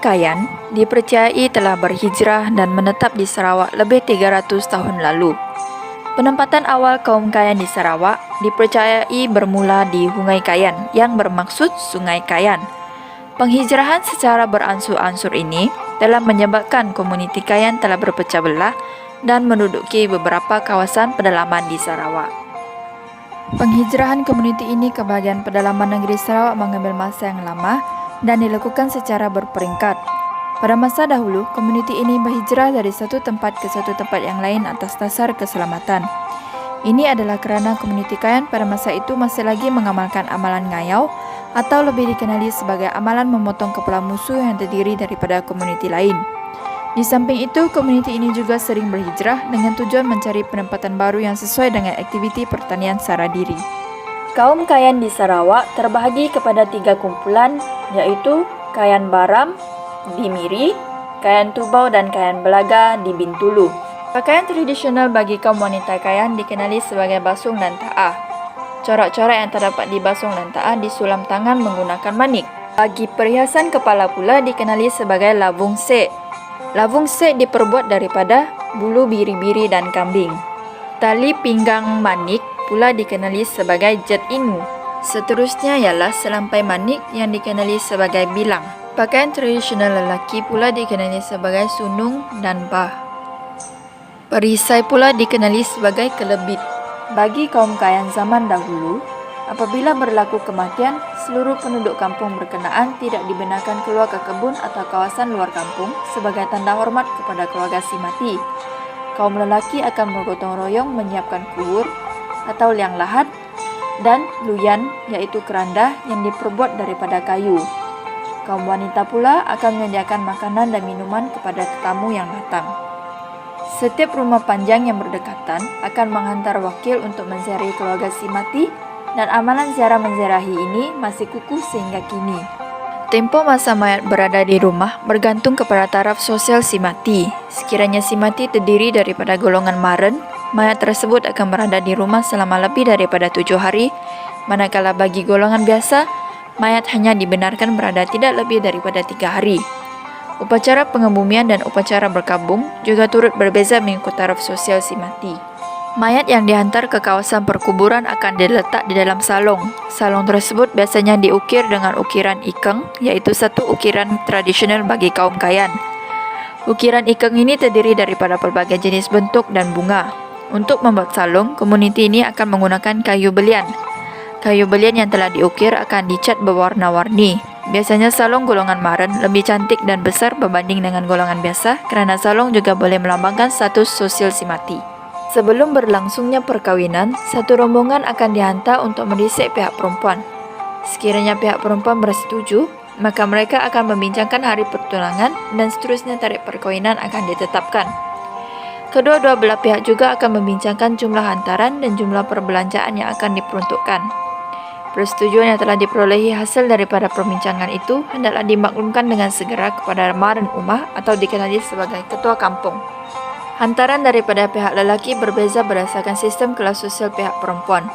Kayan dipercayai telah berhijrah dan menetap di Sarawak lebih 300 tahun lalu. Penempatan awal kaum Kayan di Sarawak dipercayai bermula di Hungai Kayan yang bermaksud Sungai Kayan. Penghijrahan secara beransur-ansur ini telah menyebabkan komuniti Kayan telah berpecah belah dan menduduki beberapa kawasan pedalaman di Sarawak. Penghijrahan komuniti ini ke bahagian pedalaman negeri Sarawak mengambil masa yang lama dan dilakukan secara berperingkat. Pada masa dahulu, komuniti ini berhijrah dari satu tempat ke satu tempat yang lain atas dasar keselamatan. Ini adalah kerana komuniti Kayan pada masa itu masih lagi mengamalkan amalan ngayau atau lebih dikenali sebagai amalan memotong kepala musuh yang terdiri daripada komuniti lain. Di samping itu, komuniti ini juga sering berhijrah dengan tujuan mencari penempatan baru yang sesuai dengan aktiviti pertanian secara diri. Kaum Kayan di Sarawak terbahagi kepada 3 kumpulan, iaitu Kayan Baram di Miri, Kayan Tubau dan Kayan Belaga di Bintulu. Pakaian tradisional bagi kaum wanita Kayan dikenali sebagai basung dan ta'ah. Corak-corak yang terdapat di basung dan ta'ah disulam tangan menggunakan manik. Bagi perhiasan kepala pula dikenali sebagai labung sek. Labung sek diperbuat daripada bulu biri-biri dan kambing. Tali pinggang manik pula dikenali sebagai jet inu. Seterusnya ialah selampai manik yang dikenali sebagai bilang. Pakaian tradisional lelaki pula dikenali sebagai sunung dan bah. Perisai pula dikenali sebagai kelebit. Bagi kaum Kayan zaman dahulu, apabila berlaku kematian, seluruh penduduk kampung berkenaan tidak dibenarkan keluar ke kebun atau kawasan luar kampung sebagai tanda hormat kepada keluarga si mati. Kaum lelaki akan bergotong royong menyiapkan kubur atau liang lahat dan luyan, iaitu keranda yang diperbuat daripada kayu. Kaum wanita pula akan menyediakan makanan dan minuman kepada tetamu yang datang. Setiap rumah panjang yang berdekatan akan menghantar wakil untuk menziarahi keluarga si mati, dan amalan ziarah menziarahi ini masih kukuh sehingga kini. Tempoh masa mayat berada di rumah bergantung kepada taraf sosial si mati. Sekiranya si mati terdiri daripada golongan maren, mayat tersebut akan berada di rumah selama lebih daripada 7 hari, manakala bagi golongan biasa, mayat hanya dibenarkan berada tidak lebih daripada 3 hari. Upacara pengebumian dan upacara berkabung juga turut berbeza mengikut taraf sosial si mati. Mayat yang dihantar ke kawasan perkuburan akan diletak di dalam salong. Salong tersebut biasanya diukir dengan ukiran ikeng, iaitu satu ukiran tradisional bagi kaum Kayan. Ukiran ikeng ini terdiri daripada pelbagai jenis bentuk dan bunga. Untuk membuat salong, komuniti ini akan menggunakan kayu belian. Kayu belian yang telah diukir akan dicat berwarna-warni. Biasanya salong golongan maren lebih cantik dan besar berbanding dengan golongan biasa kerana salong juga boleh melambangkan status sosial si mati. Sebelum berlangsungnya perkawinan, satu rombongan akan dihantar untuk mendisik pihak perempuan. Sekiranya pihak perempuan bersetuju, maka mereka akan membincangkan hari pertunangan dan seterusnya tarikh perkawinan akan ditetapkan. Kedua-dua belah pihak juga akan membincangkan jumlah hantaran dan jumlah perbelanjaan yang akan diperuntukkan. Persetujuan yang telah diperolehi hasil daripada perbincangan itu hendaklah dimaklumkan dengan segera kepada Maren Umah atau dikenali sebagai Ketua Kampung. Hantaran daripada pihak lelaki berbeza berdasarkan sistem kelas sosial pihak perempuan.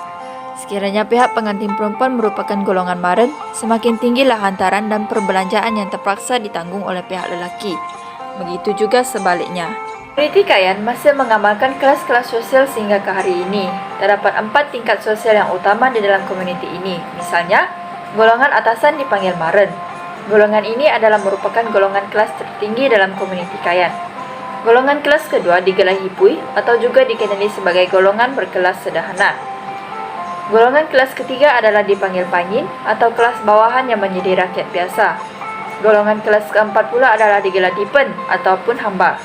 Sekiranya pihak pengantin perempuan merupakan golongan maren, semakin tinggilah hantaran dan perbelanjaan yang terpaksa ditanggung oleh pihak lelaki. Begitu juga sebaliknya. Komuniti Kayan masih mengamalkan kelas-kelas sosial sehingga ke hari ini. Terdapat 4 tingkat sosial yang utama di dalam komuniti ini. Misalnya, golongan atasan dipanggil maren. Golongan ini adalah merupakan golongan kelas tertinggi dalam komuniti Kayan. Golongan kelas kedua digelar hipui atau juga dikenali sebagai golongan berkelas sederhana. Golongan kelas ketiga adalah dipanggil pangin atau kelas bawahan yang menjadi rakyat biasa. Golongan kelas keempat pula adalah digelar dipen ataupun hamba.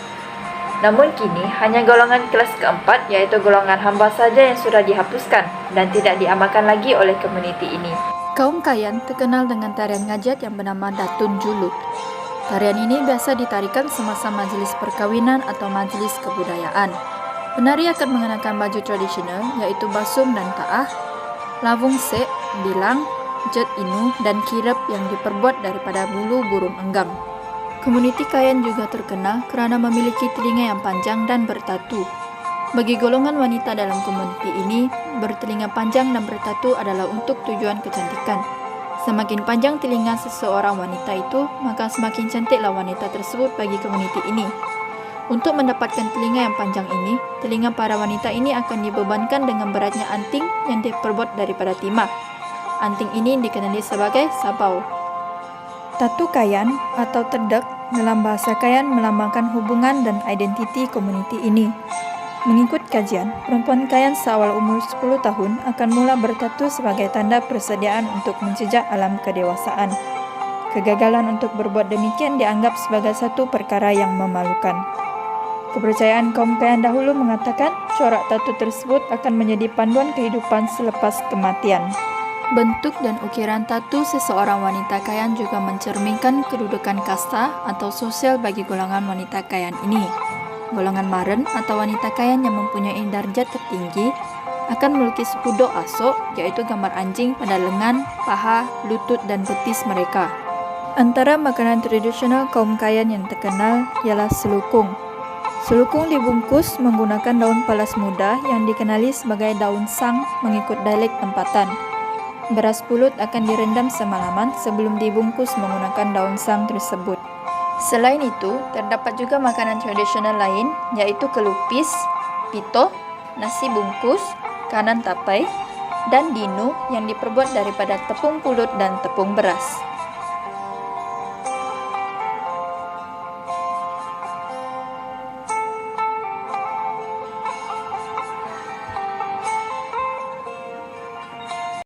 Namun kini hanya golongan kelas keempat iaitu golongan hamba saja yang sudah dihapuskan dan tidak diamalkan lagi oleh komuniti ini. Kaum Kayan terkenal dengan tarian ngajat yang bernama Datun Julut. Tarian ini biasa ditarikan semasa majlis perkawinan atau majlis kebudayaan. Penari akan mengenakan baju tradisional iaitu basung dan ta'ah, labung sek, bilang, jet inu dan kirap yang diperbuat daripada bulu burung enggam. Komuniti Kayan juga terkenal kerana memiliki telinga yang panjang dan bertatu. Bagi golongan wanita dalam komuniti ini, bertelinga panjang dan bertatu adalah untuk tujuan kecantikan. Semakin panjang telinga seseorang wanita itu, maka semakin cantiklah wanita tersebut bagi komuniti ini. Untuk mendapatkan telinga yang panjang ini, telinga para wanita ini akan dibebankan dengan beratnya anting yang diperbuat daripada timah. Anting ini dikenali sebagai sabau. Tatu Kayan atau tedek dalam bahasa Kayan melambangkan hubungan dan identiti komuniti ini. Mengikut kajian, perempuan Kayan seawal umur 10 tahun akan mula bertatu sebagai tanda persediaan untuk menjejak alam kedewasaan. Kegagalan untuk berbuat demikian dianggap sebagai satu perkara yang memalukan. Kepercayaan kaum Kayan dahulu mengatakan corak tatu tersebut akan menjadi panduan kehidupan selepas kematian. Bentuk dan ukiran tatu seseorang wanita Kayan juga mencerminkan kedudukan kasta atau sosial bagi golongan wanita Kayan ini. Golongan maren atau wanita Kayan yang mempunyai darjat tertinggi akan melukis pudok asok, yaitu gambar anjing pada lengan, paha, lutut, dan betis mereka. Antara makanan tradisional kaum Kayan yang terkenal ialah selukung. Selukung dibungkus menggunakan daun palas muda yang dikenali sebagai daun sang mengikut dialek tempatan. Beras pulut akan direndam semalaman sebelum dibungkus menggunakan daun sang tersebut. Selain itu, terdapat juga makanan tradisional lain, yaitu kelupis, pito, nasi bungkus, kanan tapai, dan dinu yang diperbuat daripada tepung pulut dan tepung beras.